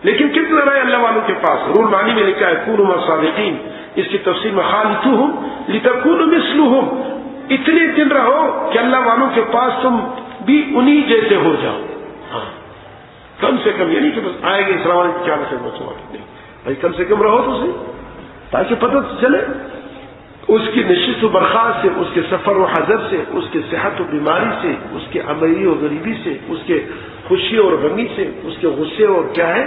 لیکن کتنے رہے اللہ والوں کے پاس؟ رول معنی میں لکھا ہے کونوا مع الصادقین، اس کی تفسیر میں خالطوہم لتکونوا مثلہم، اتنے دن رہو کہ اللہ والوں کے پاس تم بھی انہی جیسے ہو جاؤ. ہاں کم سے کم، یعنی کہ بس آئے گے السلام علیکم کیا سے نہیں بھائی، کم سے کم رہو تو صحیح، تاکہ پتہ چلے اس کی نشست و برخاست سے، اس کے سفر و حضر سے، اس کے صحت و بیماری سے، اس کے امری و غریبی سے، اس کے خوشی اور غمی سے، اس کے غصے اور کیا ہے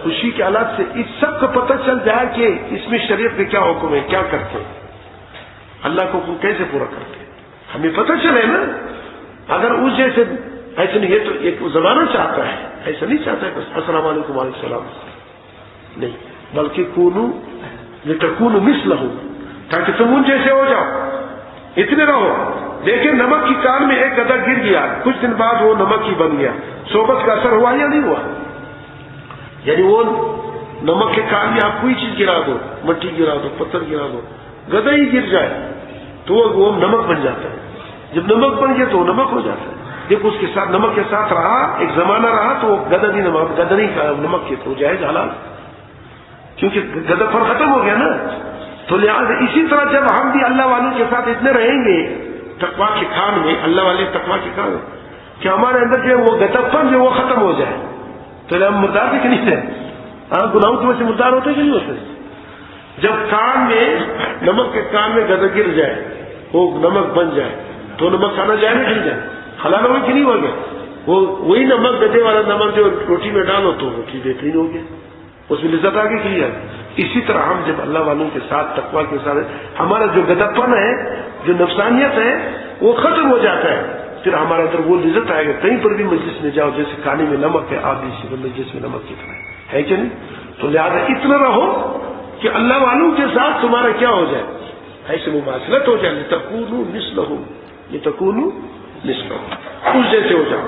خوشی کے حالات سے، اس سب کو پتہ چل جائے کہ اس میں شریعت میں کیا حکم ہے، کیا کرتے ہیں، اللہ کو حکم کیسے پورا کرتے ہیں، ہمیں پتہ چلے نا. اگر اس جیسے ایسے نہیں، یہ تو ایک زمانہ چاہتا ہے، ایسا نہیں چاہتا ہے بس السلام علیکم وعلیکم السلام نہیں، بلکہ کونوا لتکونوا مثلہم، تاکہ تم ان جیسے ہو جاؤ، اتنے رہو. دیکھیں نمک کی کان میں ایک گدھا گر گیا، کچھ دن بعد وہ نمک ہی بن گیا، صحبت کا اثر ہوا یا نہیں ہوا؟ یعنی وہ نمک کے کان میں آپ کوئی چیز گرا دو، مٹی گرا دو، پتھر گرا دو، گدھا ہی گر جائے تو وہ نمک بن جاتا ہے. جب نمک بن گیا تو وہ نمک ہو جاتا ہے. جب اس کے ساتھ نمک کے ساتھ رہا، ایک زمانہ رہا، تو وہ گدھا نہیں نمک کے تو جائز حلال، کیونکہ گدھا پر ختم ہو گیا نا. تو لہٰذا اسی طرح جب ہم بھی اللہ والوں کے ساتھ اتنے رہیں گے تقویٰ کے کھان میں، اللہ والے تقویٰ کے کھان کہ ہمارے اندر جو وہ گدھپن جو وہ ختم ہو جائے، تو ہم مردار بھی کہ نہیں تھے. ہاں گناہوں کی وجہ سے مردار ہوتے کہ نہیں ہوتے؟ جب کان میں نمک کے کان میں گدھا گر جائے، وہ نمک بن جائے، تو نمک کھانا جائے نہیں گر جائے، حلال ہو کہ نہیں ہو گیا؟ وہی نمک گدھے والا نمک جو روٹی میں ڈالو تو روٹی بہترین ہو گیا، اس میں لذت آگے کی ہے. اسی طرح ہم جب اللہ والوں کے ساتھ تقویٰ کے ساتھ، ہمارا جو گدھپن ہے، جو نفسانیت ہے، وہ ختم ہو جاتا ہے. پھر ہمارے اندر وہ لذت آئے گا. کہیں پر بھی مجلس میں جاؤ، جیسے کھانے میں نمک ہے، آپ بھی اسی پر مجلس میں نمک کی طرح ہے کہ نہیں؟ تو لہٰذا اتنا رہو کہ اللہ والوں کے ساتھ تمہارا کیا ہو جائے، ایسے مماثلت ہو جائے. لتکونوا مثلہم، لتکونوا مثلہم، اس جیسے ہو جاؤ.